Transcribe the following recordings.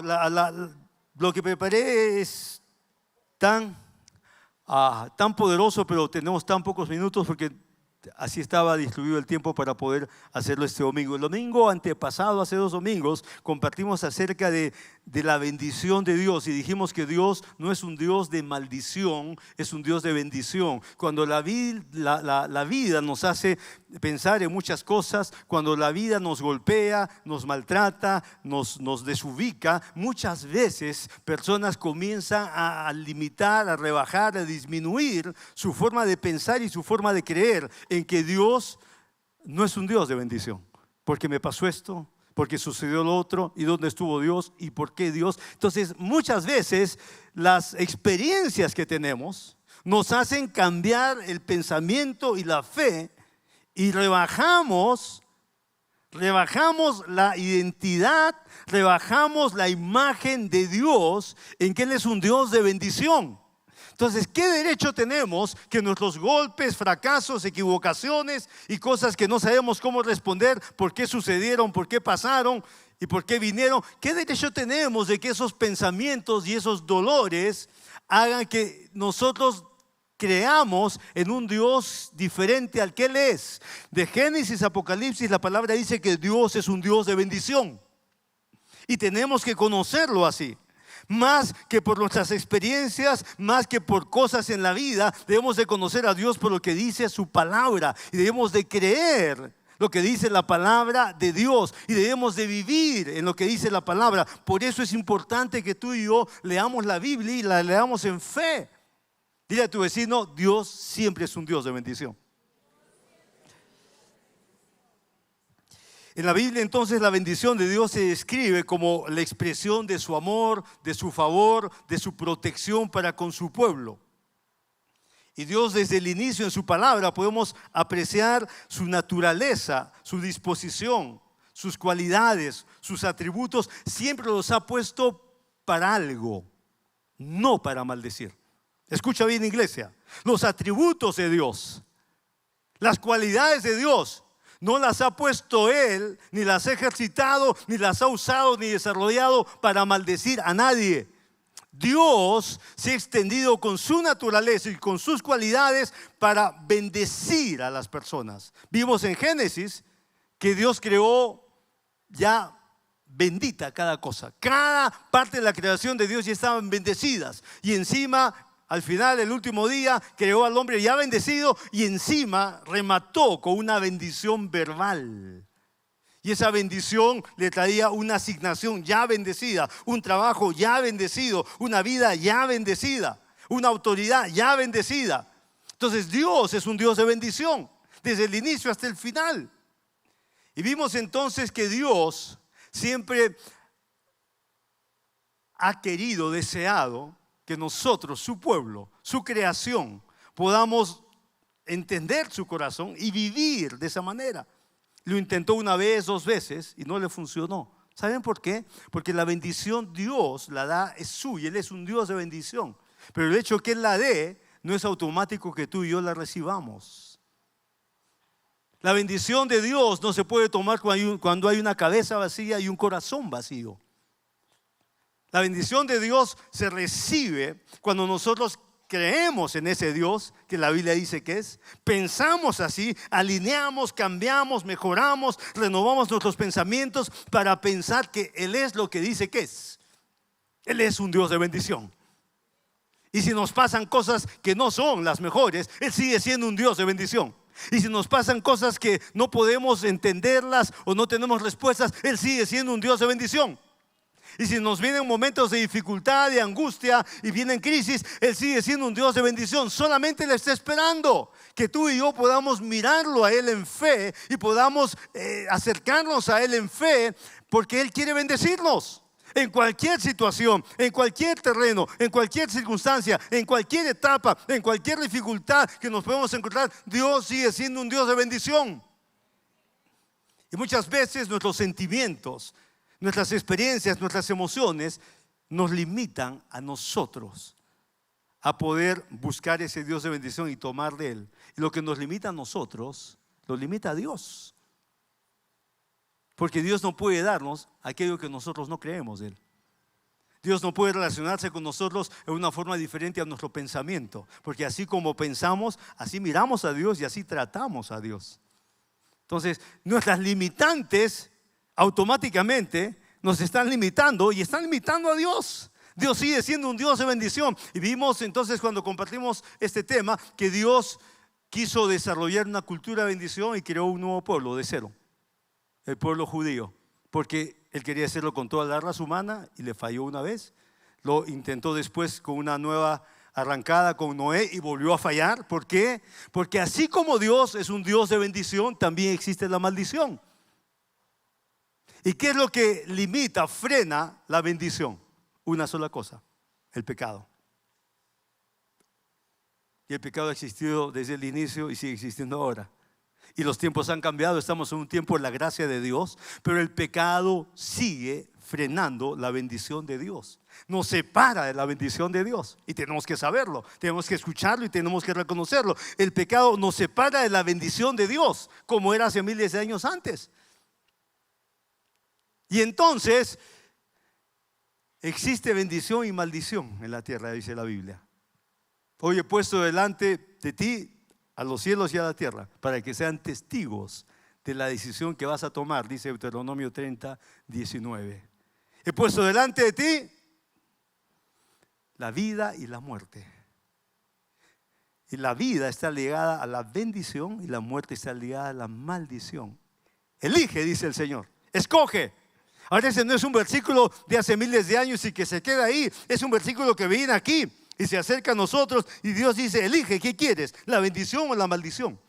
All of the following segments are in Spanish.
Wow, lo que preparé es tan poderoso, pero tenemos tan pocos minutos porque así estaba distribuido el tiempo para poder hacerlo este domingo. El domingo antepasado, hace 2 domingos, compartimos acerca de la bendición de Dios y dijimos que Dios no es un Dios de maldición, es un Dios de bendición. Cuando la vida nos hace pensar en muchas cosas, cuando la vida nos golpea, nos maltrata, nos desubica, muchas veces personas comienzan a limitar, a rebajar, a disminuir su forma de pensar y su forma de creer en que Dios no es un Dios de bendición. Porque me pasó esto, porque sucedió lo otro, y dónde estuvo Dios, y por qué Dios. Entonces, muchas veces las experiencias que tenemos nos hacen cambiar el pensamiento y la fe, y rebajamos la identidad, rebajamos la imagen de Dios en que Él es un Dios de bendición. Entonces, ¿qué derecho tenemos que nuestros golpes, fracasos, equivocaciones y cosas que no sabemos cómo responder, por qué sucedieron, por qué pasaron y por qué vinieron? ¿Qué derecho tenemos de que esos pensamientos y esos dolores hagan que nosotros creamos en un Dios diferente al que Él es? De Génesis a Apocalipsis la palabra dice que Dios es un Dios de bendición y tenemos que conocerlo así. Más que por nuestras experiencias, más que por cosas en la vida, debemos de conocer a Dios por lo que dice su palabra y debemos de creer lo que dice la palabra de Dios y debemos de vivir en lo que dice la palabra. Por eso es importante que tú y yo leamos la Biblia y la leamos en fe. Dile a tu vecino, Dios siempre es un Dios de bendición. En la Biblia entonces la bendición de Dios se describe como la expresión de su amor, de su favor, de su protección para con su pueblo. Y Dios desde el inicio en su palabra podemos apreciar su naturaleza, su disposición, sus cualidades, sus atributos. Siempre los ha puesto para algo, no para maldecir. Escucha bien, iglesia, los atributos de Dios, las cualidades de Dios, no las ha puesto Él, ni las ha ejercitado, ni las ha usado, ni desarrollado para maldecir a nadie. Dios se ha extendido con su naturaleza y con sus cualidades para bendecir a las personas. Vimos en Génesis que Dios creó ya bendita cada cosa. Cada parte de la creación de Dios ya estaban bendecidas. Y encima, al final, el último día, creó al hombre ya bendecido y encima remató con una bendición verbal. Y esa bendición le traía una asignación ya bendecida, un trabajo ya bendecido, una vida ya bendecida, una autoridad ya bendecida. Entonces Dios es un Dios de bendición, desde el inicio hasta el final. Y vimos entonces que Dios siempre ha querido, deseado, que nosotros, su pueblo, su creación, podamos entender su corazón y vivir de esa manera. Lo intentó una vez, 2 veces y no le funcionó. ¿Saben por qué? Porque la bendición Dios la da, es suya, Él es un Dios de bendición. Pero el hecho que Él la dé no es automático que tú y yo la recibamos. La bendición de Dios no se puede tomar cuando hay una cabeza vacía y un corazón vacío. La bendición de Dios se recibe cuando nosotros creemos en ese Dios que la Biblia dice que es, pensamos así, alineamos, cambiamos, mejoramos, renovamos nuestros pensamientos para pensar que Él es lo que dice que es. Él es un Dios de bendición. Y si nos pasan cosas que no son las mejores, Él sigue siendo un Dios de bendición. Y si nos pasan cosas que no podemos entenderlas o no tenemos respuestas, Él sigue siendo un Dios de bendición. Y si nos vienen momentos de dificultad, de angustia y vienen crisis, Él sigue siendo un Dios de bendición. Solamente Él está esperando que tú y yo podamos mirarlo a Él en fe y podamos acercarnos a Él en fe, porque Él quiere bendecirnos. En cualquier situación, en cualquier terreno, en cualquier circunstancia, en cualquier etapa, en cualquier dificultad que nos podemos encontrar, Dios sigue siendo un Dios de bendición. Y muchas veces nuestros sentimientos, nuestras experiencias, nuestras emociones nos limitan a nosotros a poder buscar ese Dios de bendición y tomar de Él. Y lo que nos limita a nosotros, lo limita a Dios. Porque Dios no puede darnos aquello que nosotros no creemos de Él. Dios no puede relacionarse con nosotros en una forma diferente a nuestro pensamiento, porque así como pensamos, así miramos a Dios y así tratamos a Dios. Entonces, nuestras limitantes automáticamente nos están limitando y están limitando a Dios. Dios sigue siendo un Dios de bendición. Y vimos entonces cuando compartimos este tema que Dios quiso desarrollar una cultura de bendición y creó un nuevo pueblo de cero, el pueblo judío, porque Él quería hacerlo con toda la raza humana y le falló una vez. Lo intentó después con una nueva arrancada con Noé y volvió a fallar. ¿Por qué? Porque así como Dios es un Dios de bendición, también existe la maldición. ¿Y qué es lo que limita, frena la bendición? Una sola cosa: el pecado. Y el pecado ha existido desde el inicio y sigue existiendo ahora. Y los tiempos han cambiado, estamos en un tiempo de la gracia de Dios, pero el pecado sigue frenando la bendición de Dios. Nos separa de la bendición de Dios y tenemos que saberlo, tenemos que escucharlo y tenemos que reconocerlo. El pecado nos separa de la bendición de Dios, como era hace miles de años antes. Y entonces existe bendición y maldición en la tierra, dice la Biblia. Hoy he puesto delante de ti a los cielos y a la tierra, para que sean testigos de la decisión que vas a tomar, dice Deuteronomio 30, 19. He puesto delante de ti la vida y la muerte. Y la vida está ligada a la bendición y la muerte está ligada a la maldición. Elige, dice el Señor, escoge. Ahora ese no es un versículo de hace miles de años y que se queda ahí, es un versículo que viene aquí y se acerca a nosotros y Dios dice: elige, ¿qué quieres? ¿La bendición o la maldición?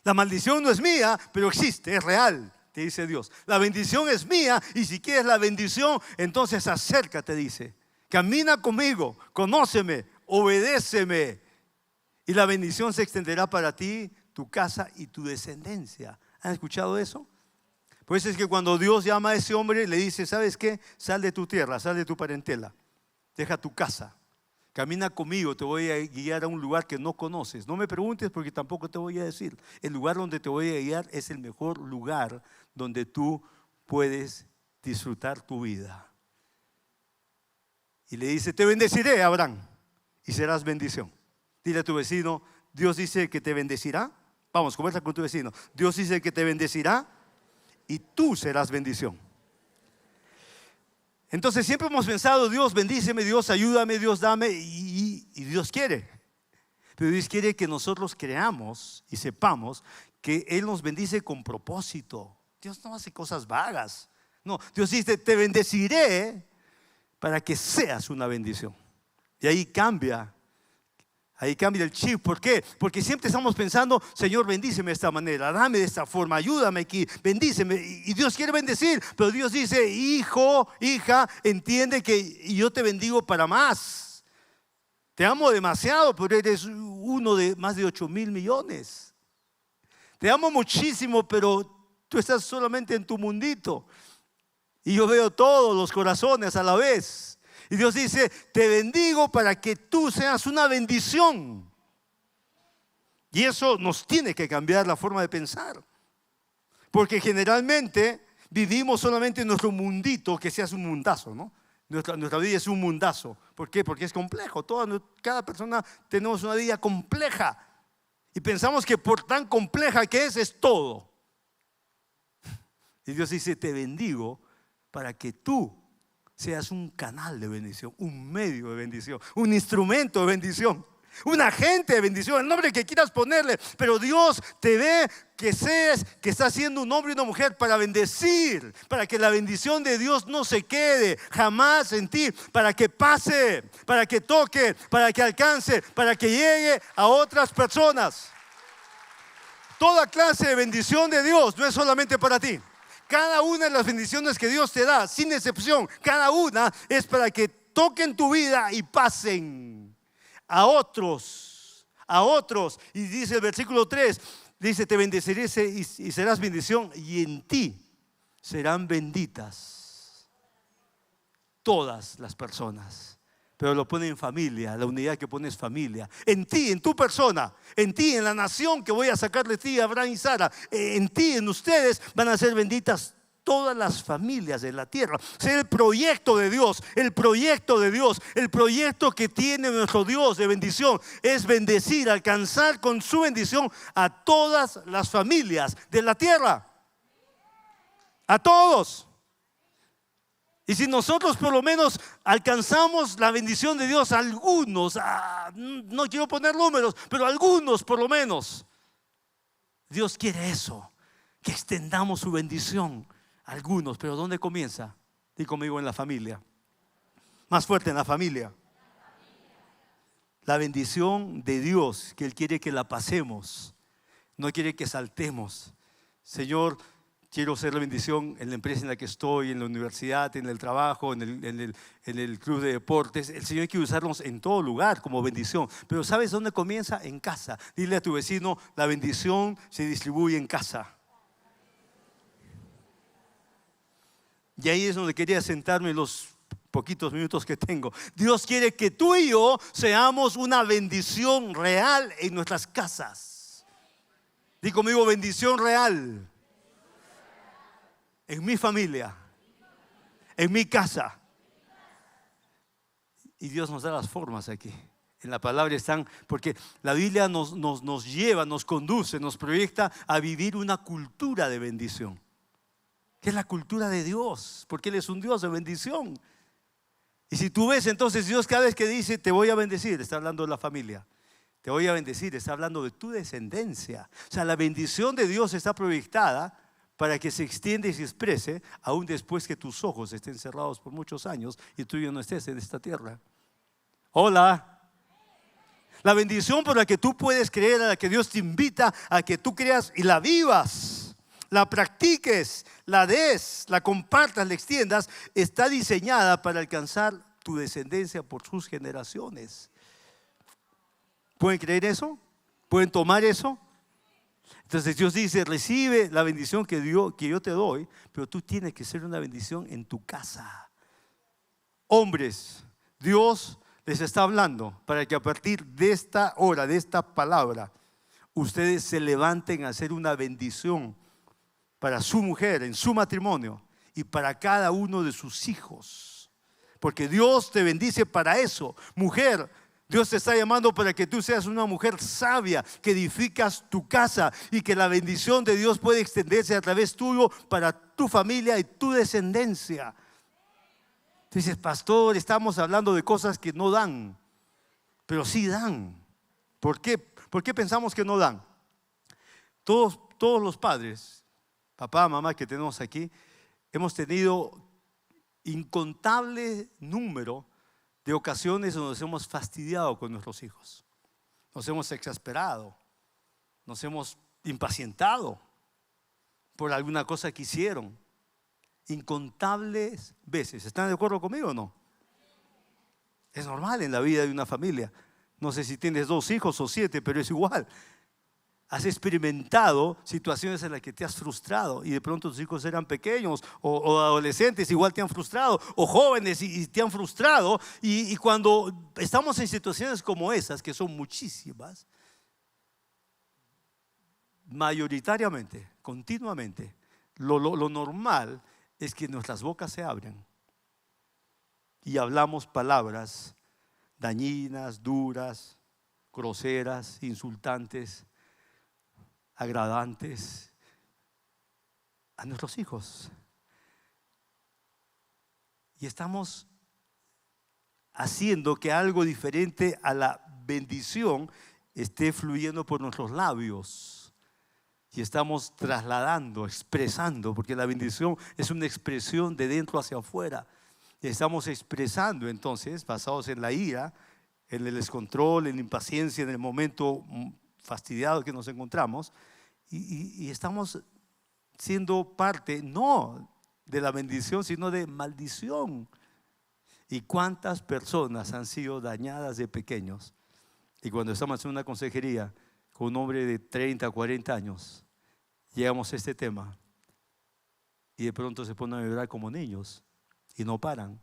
La maldición no es mía, pero existe, es real, te dice Dios. La bendición es mía y si quieres la bendición, entonces acércate, dice. Camina conmigo, conóceme, obedéceme y la bendición se extenderá para ti, tu casa y tu descendencia. ¿Han escuchado eso? Pues es que cuando Dios llama a ese hombre, le dice: ¿sabes qué? Sal de tu tierra, sal de tu parentela, deja tu casa. Camina conmigo, te voy a guiar a un lugar que no conoces. No me preguntes porque tampoco te voy a decir. El lugar donde te voy a guiar es el mejor lugar donde tú puedes disfrutar tu vida. Y le dice: te bendeciré, Abraham, y serás bendición. Dile a tu vecino: Dios dice que te bendecirá. Vamos, conversa con tu vecino. Dios dice que te bendecirá y tú serás bendición. Entonces siempre hemos pensado: Dios bendíceme, Dios ayúdame, Dios dame, y Dios quiere. Pero Dios quiere que nosotros creamos y sepamos que Él nos bendice con propósito. Dios no hace cosas vagas. No, Dios dice: te bendeciré para que seas una bendición. Y ahí cambia el chip. ¿Por qué? Porque siempre estamos pensando: Señor, bendíceme de esta manera, dame de esta forma, ayúdame aquí, bendíceme. Y Dios quiere bendecir, pero Dios dice: hijo, hija, entiende que yo te bendigo para más. Te amo demasiado, pero eres uno de más de 8,000 millones. Te amo muchísimo, pero tú estás solamente en tu mundito. Y yo veo todos los corazones a la vez. Y Dios dice: te bendigo para que tú seas una bendición. Y eso nos tiene que cambiar la forma de pensar. Porque generalmente vivimos solamente en nuestro mundito, que seas un mundazo, ¿no? Nuestra vida es un mundazo. ¿Por qué? Porque es complejo. Cada persona tenemos una vida compleja. Y pensamos que por tan compleja que es todo. Y Dios dice: te bendigo para que tú seas un canal de bendición, un medio de bendición, un instrumento de bendición, un agente de bendición, el nombre que quieras ponerle. Pero Dios te ve que estás siendo un hombre y una mujer para bendecir, para que la bendición de Dios no se quede jamás en ti, para que pase, para que toque, para que alcance, para que llegue a otras personas. Toda clase de bendición de Dios no es solamente para ti. Cada una de las bendiciones que Dios te da, sin excepción, cada una es para que toquen tu vida y pasen a otros. Y dice el versículo 3, dice: te bendeciré y serás bendición, y en ti serán benditas todas las personas. Pero lo pone en familia, la unidad que pone es familia. En ti, en tu persona, en ti, en la nación que voy a sacar de ti, Abraham y Sara. En ti, en ustedes van a ser benditas todas las familias de la tierra. Ser el proyecto de Dios, el proyecto de Dios, el proyecto que tiene nuestro Dios de bendición es bendecir, alcanzar con su bendición a todas las familias de la tierra. A todos. Y si nosotros por lo menos alcanzamos la bendición de Dios, algunos, no quiero poner números, pero algunos por lo menos, Dios quiere eso, que extendamos su bendición a algunos. Pero ¿dónde comienza? Di conmigo: en la familia. Más fuerte: en la familia. La bendición de Dios, que Él quiere que la pasemos, no quiere que saltemos. Señor, quiero ser la bendición en la empresa en la que estoy, en la universidad, en el trabajo, en el club de deportes. El Señor quiere usarnos en todo lugar como bendición. Pero ¿sabes dónde comienza? En casa. Dile a tu vecino: la bendición se distribuye en casa. Y ahí es donde quería sentarme los poquitos minutos que tengo. Dios quiere que tú y yo seamos una bendición real en nuestras casas. Di conmigo: bendición real. En mi familia, en mi casa. Y Dios nos da las formas aquí. En la palabra están, porque la Biblia nos lleva, nos conduce, nos proyecta a vivir una cultura de bendición, que es la cultura de Dios, porque Él es un Dios de bendición. Y si tú ves, entonces Dios cada vez que dice te voy a bendecir, está hablando de la familia. Te voy a bendecir, está hablando de tu descendencia. O sea, la bendición de Dios está proyectada para que se extienda y se exprese aún después que tus ojos estén cerrados por muchos años y tú ya no estés en esta tierra. Hola. La bendición por la que tú puedes creer, a la que Dios te invita a que tú creas y la vivas, la practiques, la des, la compartas, la extiendas, está diseñada para alcanzar tu descendencia por sus generaciones. ¿Pueden creer eso? ¿Pueden tomar eso? Entonces Dios dice: recibe la bendición que yo te doy, pero tú tienes que ser una bendición en tu casa. Hombres, Dios les está hablando para que a partir de esta hora, de esta palabra, ustedes se levanten a hacer una bendición para su mujer, en su matrimonio, y para cada uno de sus hijos. Porque Dios te bendice para eso. Mujer, Dios te está llamando para que tú seas una mujer sabia, que edificas tu casa y que la bendición de Dios puede extenderse a través tuyo para tu familia y tu descendencia. Dices: pastor, estamos hablando de cosas que no dan, pero sí dan. ¿Por qué? ¿Por qué pensamos que no dan? Todos los padres, papá, mamá que tenemos aquí, hemos tenido incontable número de ocasiones donde nos hemos fastidiado con nuestros hijos, nos hemos exasperado, nos hemos impacientado por alguna cosa que hicieron. Incontables veces. ¿Están de acuerdo conmigo o no? Es normal en la vida de una familia. No sé si tienes 2 hijos o 7, pero es igual. Has experimentado situaciones en las que te has frustrado y de pronto tus hijos eran pequeños o adolescentes, igual te han frustrado, o jóvenes y te han frustrado. Y cuando estamos en situaciones como esas, que son muchísimas, mayoritariamente, continuamente, lo normal es que nuestras bocas se abren y hablamos palabras dañinas, duras, groseras, insultantes, agradantes a nuestros hijos. Y estamos haciendo que algo diferente a la bendición esté fluyendo por nuestros labios. Y estamos trasladando, expresando, porque la bendición es una expresión de dentro hacia afuera. Y estamos expresando entonces, basados en la ira, en el descontrol, en la impaciencia, en el momento fastidiado que nos encontramos, y estamos siendo parte no de la bendición, sino de maldición. ¿Y cuántas personas han sido dañadas de pequeños? Y cuando estamos en una consejería con un hombre de 30, 40 años, llegamos a este tema y de pronto se ponen a llorar como niños y no paran,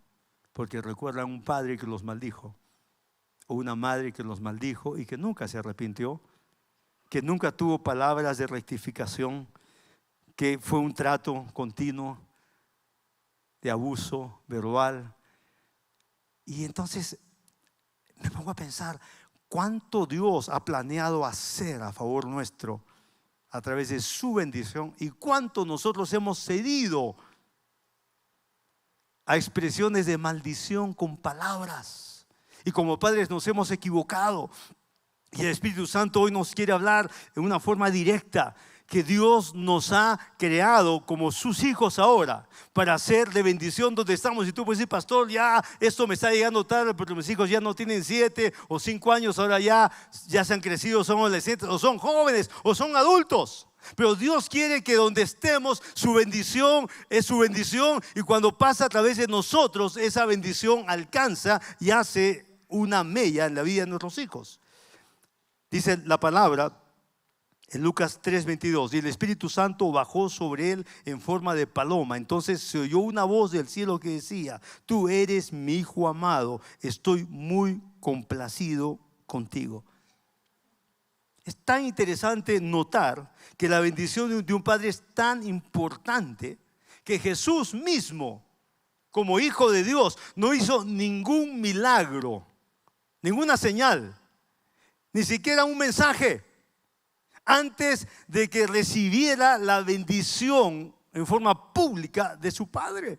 porque recuerdan un padre que los maldijo o una madre que los maldijo y que nunca se arrepintió, que nunca tuvo palabras de rectificación, que fue un trato continuo de abuso verbal. Y entonces me pongo a pensar cuánto Dios ha planeado hacer a favor nuestro a través de su bendición y cuánto nosotros hemos cedido a expresiones de maldición con palabras. Y como padres nos hemos equivocado. Y el Espíritu Santo hoy nos quiere hablar de una forma directa, que Dios nos ha creado como sus hijos ahora para ser de bendición donde estamos. Y tú puedes decir, pastor, ya esto me está llegando tarde porque mis hijos ya no tienen 7 o 5 años, ahora ya se han crecido, son adolescentes o son jóvenes o son adultos. Pero Dios quiere que donde estemos, su bendición es su bendición, y cuando pasa a través de nosotros, esa bendición alcanza y hace una mella en la vida de nuestros hijos. Dice la palabra en Lucas 3:22, y el Espíritu Santo bajó sobre él en forma de paloma. Entonces se oyó una voz del cielo que decía: tú eres mi Hijo amado, estoy muy complacido contigo. Es tan interesante notar que la bendición de un padre es tan importante que Jesús mismo, como Hijo de Dios, no hizo ningún milagro, ninguna señal, ni siquiera un mensaje, antes de que recibiera la bendición en forma pública de su Padre.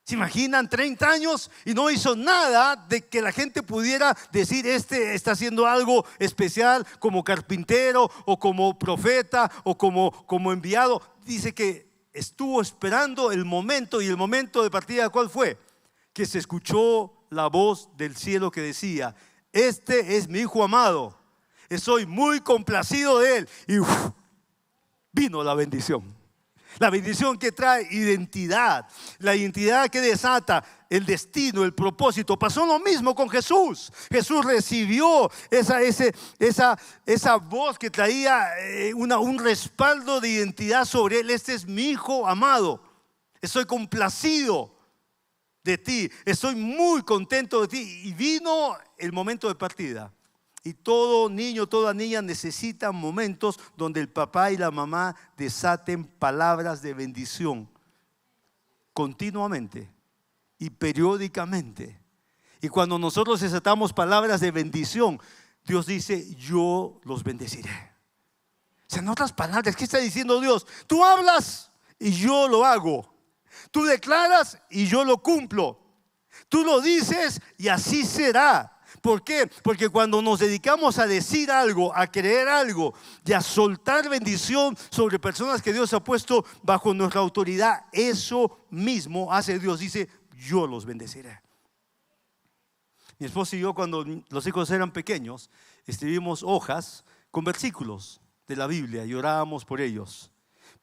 ¿Se imaginan 30 años y no hizo nada de que la gente pudiera decir: este está haciendo algo especial como carpintero o como profeta o como enviado? Dice que estuvo esperando el momento, y el momento de partida, ¿cuál fue? Que se escuchó la voz del cielo que decía: este es mi Hijo amado, estoy muy complacido de él. Y vino la bendición. La bendición que trae identidad, la identidad que desata el destino, el propósito. Pasó lo mismo con Jesús. Jesús recibió esa voz que traía un respaldo de identidad sobre él. Este es mi Hijo amado, estoy complacido de ti, estoy muy contento de ti. Y vino el momento de partida. Y todo niño, toda niña necesita momentos donde el papá y la mamá desaten palabras de bendición continuamente y periódicamente. Y cuando nosotros desatamos palabras de bendición, Dios dice: yo los bendeciré. O sea, en otras palabras, ¿qué está diciendo Dios? Tú hablas y yo lo hago. Tú declaras y yo lo cumplo. Tú lo dices y así será. ¿Por qué? Porque cuando nos dedicamos a decir algo, a creer algo y a soltar bendición sobre personas que Dios ha puesto bajo nuestra autoridad, eso mismo hace Dios. Dice: yo los bendeciré. Mi esposa y yo, cuando los hijos eran pequeños, escribimos hojas con versículos de la Biblia y orábamos por ellos.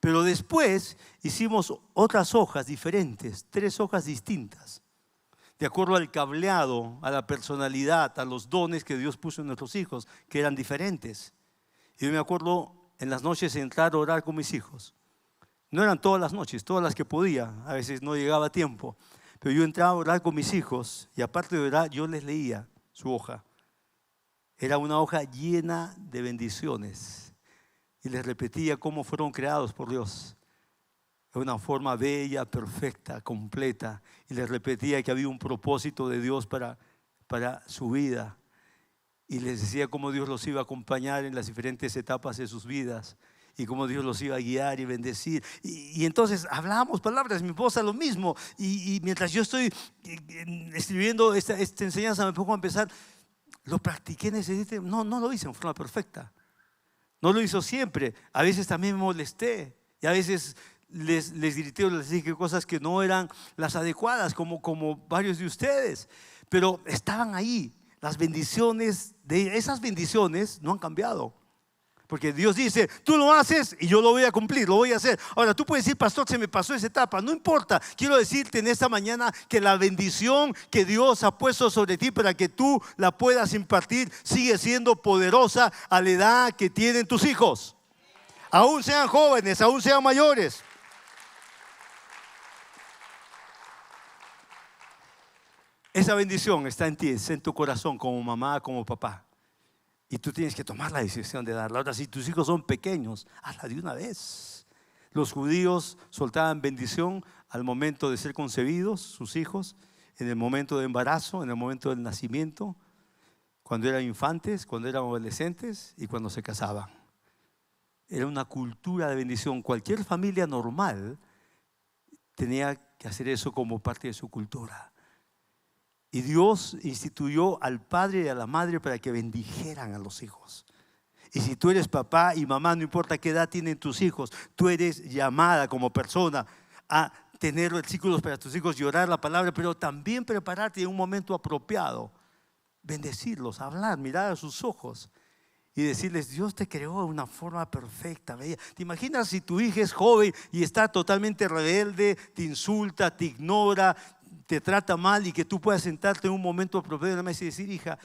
Pero después hicimos otras hojas diferentes, 3 hojas distintas, de acuerdo al cableado, a la personalidad, a los dones que Dios puso en nuestros hijos, que eran diferentes. Y yo me acuerdo en las noches entrar a orar con mis hijos. No eran todas las noches, todas las que podía, a veces no llegaba tiempo. Pero yo entraba a orar con mis hijos y aparte de orar, yo les leía su hoja. Era una hoja llena de bendiciones y les repetía cómo fueron creados por Dios. De una forma bella, perfecta, completa. Y les repetía que había un propósito de Dios para su vida. Y les decía cómo Dios los iba a acompañar en las diferentes etapas de sus vidas. Y cómo Dios los iba a guiar y bendecir. Y entonces hablábamos palabras, mi esposa lo mismo. Y mientras yo estoy escribiendo esta enseñanza, me pongo a empezar. Lo practiqué en ese día. No lo hice en forma perfecta. No lo hizo siempre. A veces también me molesté. Y a veces les grité o les dije cosas que no eran las adecuadas, como varios de ustedes. Pero estaban ahí. Las bendiciones, esas bendiciones no han cambiado. Porque Dios dice: tú lo haces y yo lo voy a cumplir, lo voy a hacer. Ahora tú puedes decir: pastor, se me pasó esa etapa. No importa. Quiero decirte en esta mañana que la bendición que Dios ha puesto sobre ti para que tú la puedas impartir sigue siendo poderosa a la edad que tienen tus hijos. Aún sean jóvenes, aún sean mayores. Esa bendición está en ti, está en tu corazón, como mamá, como papá. Y tú tienes que tomar la decisión de darla. Ahora, si tus hijos son pequeños, hazla de una vez. Los judíos soltaban bendición al momento de ser concebidos, sus hijos, en el momento de embarazo, en el momento del nacimiento, cuando eran infantes, cuando eran adolescentes y cuando se casaban. Era una cultura de bendición. Cualquier familia normal tenía que hacer eso como parte de su cultura. Y Dios instituyó al padre y a la madre para que bendijeran a los hijos. Y si tú eres papá y mamá, no importa qué edad tienen tus hijos, tú eres llamada como persona a tener versículos para tus hijos, llorar la palabra, pero también prepararte en un momento apropiado, bendecirlos, hablar, mirar a sus ojos y decirles: Dios te creó de una forma perfecta, bella. ¿Te imaginas si tu hija es joven y está totalmente rebelde, te insulta, te ignora, te trata mal, y que tú puedas sentarte en un momento apropiado en la mesa y decir: hija,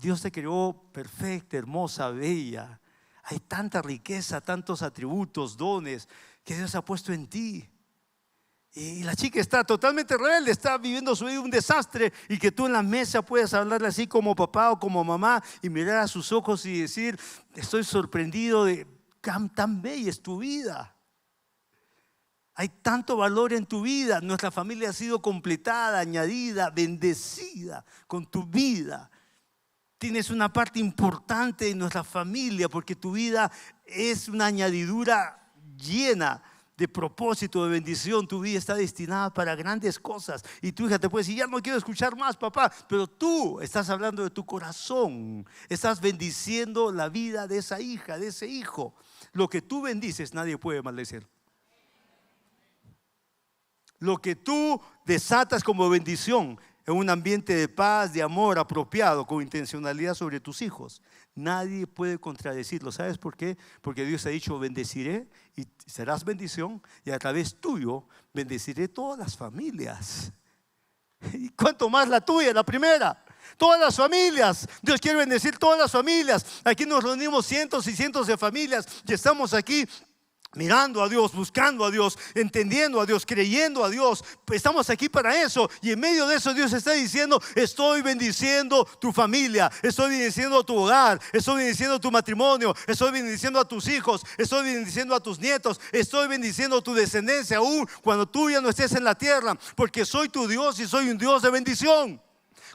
Dios te creó perfecta, hermosa, bella. Hay tanta riqueza, tantos atributos, dones que Dios ha puesto en ti. Y la chica está totalmente rebelde, está viviendo su vida un desastre, y que tú en la mesa puedas hablarle así como papá o como mamá y mirar a sus ojos y decir: estoy sorprendido de tan bella es tu vida. Hay tanto valor en tu vida. Nuestra familia ha sido completada, añadida, bendecida con tu vida. Tienes una parte importante en nuestra familia porque tu vida es una añadidura llena de propósito, de bendición. Tu vida está destinada para grandes cosas. Y tu hija te puede decir: ya no quiero escuchar más, papá. Pero tú estás hablando de tu corazón. Estás bendiciendo la vida de esa hija, de ese hijo. Lo que tú bendices, nadie puede maldecir. Lo que tú desatas como bendición en un ambiente de paz, de amor apropiado, con intencionalidad sobre tus hijos, nadie puede contradecirlo. ¿Sabes por qué? Porque Dios ha dicho: bendeciré y serás bendición, y a través tuyo bendeciré todas las familias. ¿Y cuánto más la tuya, la primera? Todas las familias. Dios quiere bendecir todas las familias. Aquí nos reunimos cientos y cientos de familias y estamos aquí mirando a Dios, buscando a Dios, entendiendo a Dios, creyendo a Dios. Estamos aquí para eso. Y en medio de eso Dios está diciendo: estoy bendiciendo tu familia, estoy bendiciendo tu hogar, estoy bendiciendo tu matrimonio, estoy bendiciendo a tus hijos, estoy bendiciendo a tus nietos, estoy bendiciendo tu descendencia aún cuando tú ya no estés en la tierra, porque soy tu Dios y soy un Dios de bendición.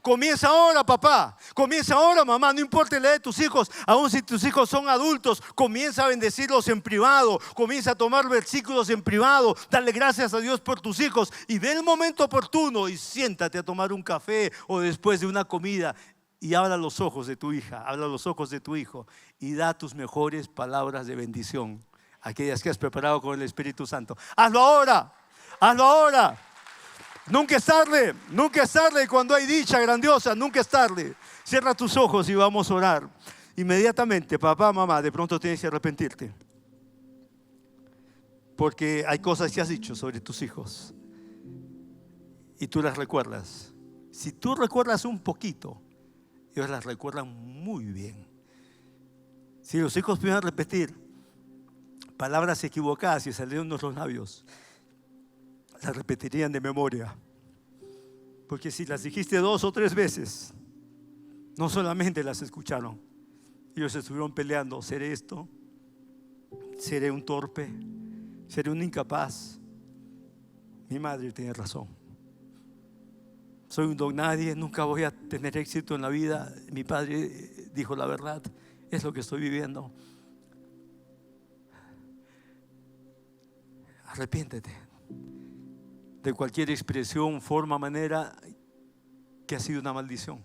Comienza ahora, papá. Comienza ahora, mamá. No importa la edad de tus hijos. Aun si tus hijos son adultos, comienza a bendecirlos en privado. Comienza a tomar versículos en privado. Dale gracias a Dios por tus hijos. Y ve el momento oportuno y siéntate a tomar un café o después de una comida. Y habla a los ojos de tu hija, habla a los ojos de tu hijo. Y da tus mejores palabras de bendición, aquellas que has preparado con el Espíritu Santo. Hazlo ahora. Hazlo ahora. Nunca es tarde, nunca es tarde. Cuando hay dicha grandiosa, nunca es tarde. Cierra tus ojos y vamos a orar. Inmediatamente, papá, mamá, de pronto tienes que arrepentirte, porque hay cosas que has dicho sobre tus hijos y tú las recuerdas. Si tú recuerdas un poquito, ellos las recuerdan muy bien. Si los hijos pudieran repetir palabras equivocadas y salieron de nuestros labios, las repetirían de memoria. Porque si las dijiste 2 o 3 veces, no solamente las escucharon, ellos estuvieron peleando: seré esto, seré un torpe, seré un incapaz. Mi madre tiene razón. Soy un don nadie, nunca voy a tener éxito en la vida. Mi padre dijo la verdad, es lo que estoy viviendo. Arrepiéntete de cualquier expresión, forma, manera que ha sido una maldición.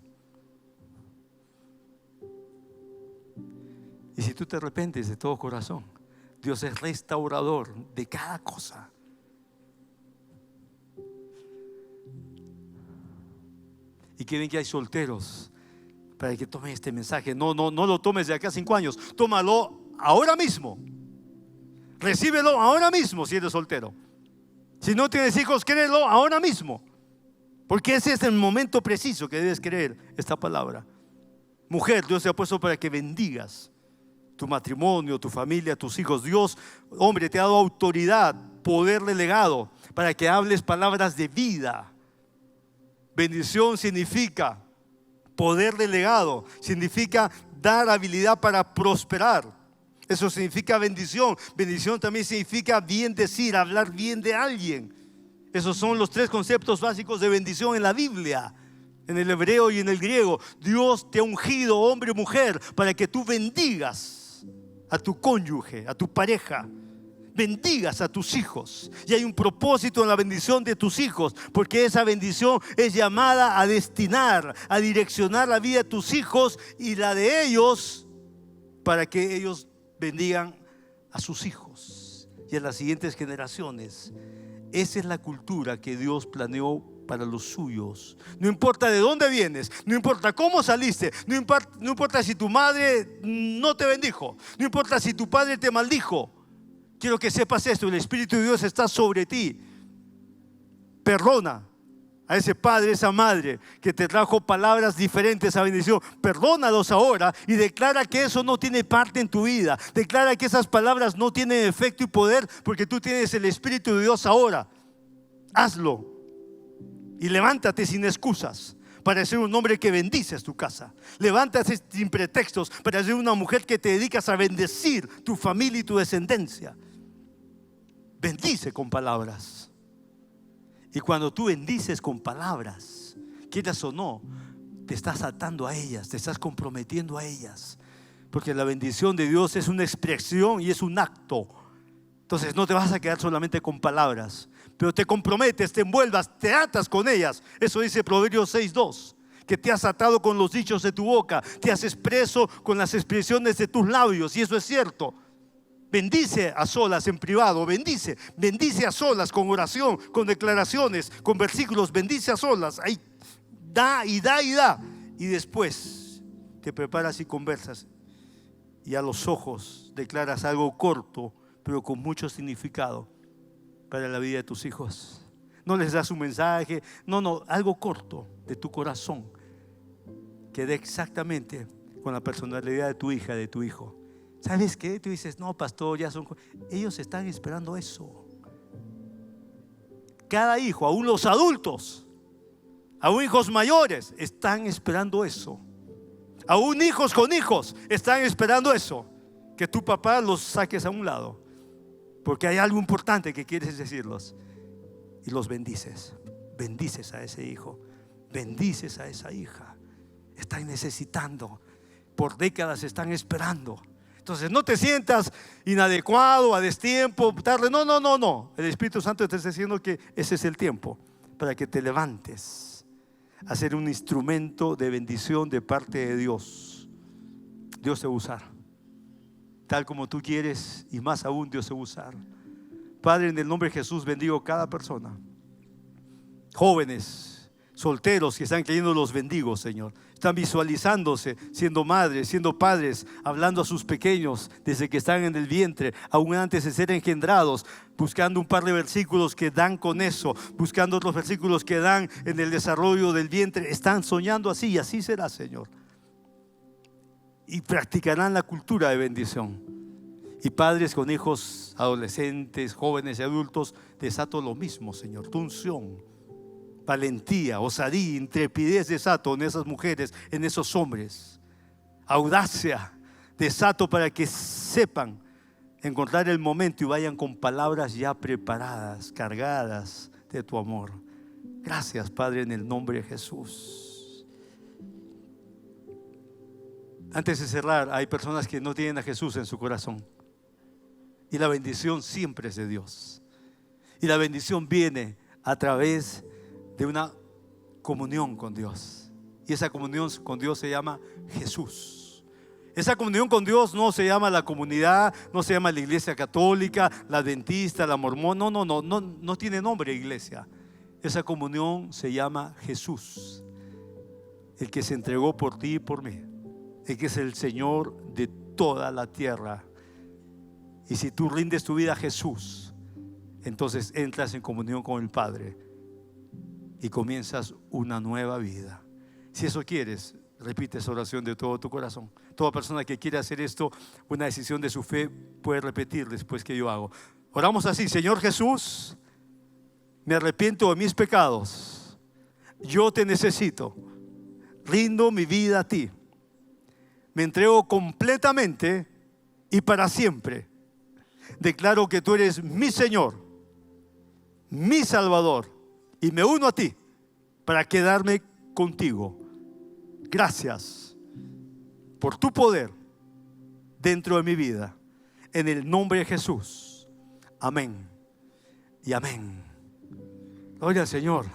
Y si tú te arrepientes de todo corazón, Dios es restaurador de cada cosa. Y quieren que hay solteros para que tomen este mensaje. No lo tomes de acá a 5 años. Tómalo ahora mismo. Recíbelo ahora mismo si eres soltero. Si no tienes hijos, créelo ahora mismo, porque ese es el momento preciso que debes creer esta palabra. Mujer, Dios te ha puesto para que bendigas tu matrimonio, tu familia, tus hijos. Dios, hombre, te ha dado autoridad, poder delegado para que hables palabras de vida. Bendición significa poder delegado, significa dar habilidad para prosperar. Eso significa bendición. Bendición también significa bien decir, hablar bien de alguien. Esos son los 3 conceptos básicos de bendición en la Biblia, en el hebreo y en el griego. Dios te ha ungido, hombre o mujer, para que tú bendigas a tu cónyuge, a tu pareja. Bendigas a tus hijos. Y hay un propósito en la bendición de tus hijos, porque esa bendición es llamada a destinar, a direccionar la vida de tus hijos y la de ellos, para que ellos bendigan a sus hijos y a las siguientes generaciones. Esa es la cultura que Dios planeó para los suyos. No importa de dónde vienes, no importa cómo saliste, no importa si tu madre no te bendijo, no importa si tu padre te maldijo. Quiero que sepas esto: el Espíritu de Dios está sobre ti. Perdona a ese padre, esa madre que te trajo palabras diferentes a bendición. Perdónalos ahora y declara que eso no tiene parte en tu vida. Declara que esas palabras no tienen efecto y poder, porque tú tienes el Espíritu de Dios ahora. Hazlo y levántate sin excusas para ser un hombre que bendices tu casa. Levántate sin pretextos para ser una mujer que te dedicas a bendecir tu familia y tu descendencia. Bendice con palabras. Y cuando tú bendices con palabras, quieras o no, te estás atando a ellas, te estás comprometiendo a ellas. Porque la bendición de Dios es una expresión y es un acto. Entonces no te vas a quedar solamente con palabras, pero te comprometes, te envuelvas, te atas con ellas. Eso dice Proverbios 6:2, que te has atado con los dichos de tu boca, te has expreso con las expresiones de tus labios. Y eso es cierto. Bendice a solas en privado, bendice a solas con oración, con declaraciones, con versículos. Bendice a solas, ahí da y da y da. Y después te preparas y conversas, y a los ojos declaras algo corto, pero con mucho significado para la vida de tus hijos. No les das un mensaje, no, algo corto de tu corazón que dé exactamente con la personalidad de tu hija, de tu hijo. ¿Sabes qué? Tú dices, no, pastor, ya son... Ellos están esperando eso. Cada hijo, aún los adultos, aún hijos mayores, están esperando eso. Aún hijos con hijos están esperando eso. Que tu papá los saques a un lado, porque hay algo importante que quieres decirlos. Y los bendices. Bendices a ese hijo, bendices a esa hija. Están necesitando, por décadas están esperando. Entonces no te sientas inadecuado, a destiempo, tarde. No. El Espíritu Santo te está diciendo que ese es el tiempo para que te levantes a ser un instrumento de bendición de parte de Dios. Dios te va a usar tal como tú quieres, y más aún Dios te va a usar. Padre, en el nombre de Jesús bendigo cada persona. Jóvenes, solteros que están creyendo, los bendigo, Señor. Están visualizándose, siendo madres, siendo padres, hablando a sus pequeños desde que están en el vientre, aún antes de ser engendrados, buscando un par de versículos que dan con eso, buscando otros versículos que dan en el desarrollo del vientre. Están soñando así, y así será, Señor. Y practicarán la cultura de bendición. Y padres con hijos, adolescentes, jóvenes y adultos, desato lo mismo, Señor. Tu unción, valentía, osadía, intrepidez desato en esas mujeres, en esos hombres. Audacia desato para que sepan encontrar el momento y vayan con palabras ya preparadas, cargadas de tu amor. Gracias, Padre, en el nombre de Jesús. Antes de cerrar, hay personas que no tienen a Jesús en su corazón, y la bendición siempre es de Dios. Y la bendición viene a través de una comunión con Dios. Y esa comunión con Dios se llama Jesús. Esa comunión con Dios no se llama la comunidad, no se llama la iglesia católica, la adventista, la mormón. No tiene nombre, iglesia. Esa comunión se llama Jesús, el que se entregó por ti y por mí, el que es el Señor de toda la tierra. Y si tú rindes tu vida a Jesús, entonces entras en comunión con el Padre y comienzas una nueva vida. Si eso quieres, repite esa oración de todo tu corazón. Toda persona que quiera hacer esto, una decisión de su fe, puede repetir después que yo hago. Oramos así: Señor Jesús, me arrepiento de mis pecados, yo te necesito, rindo mi vida a ti, me entrego completamente y para siempre. Declaro que tú eres mi Señor, mi Salvador, y me uno a ti para quedarme contigo. Gracias por tu poder dentro de mi vida. En el nombre de Jesús. Amén y amén. Gloria al Señor.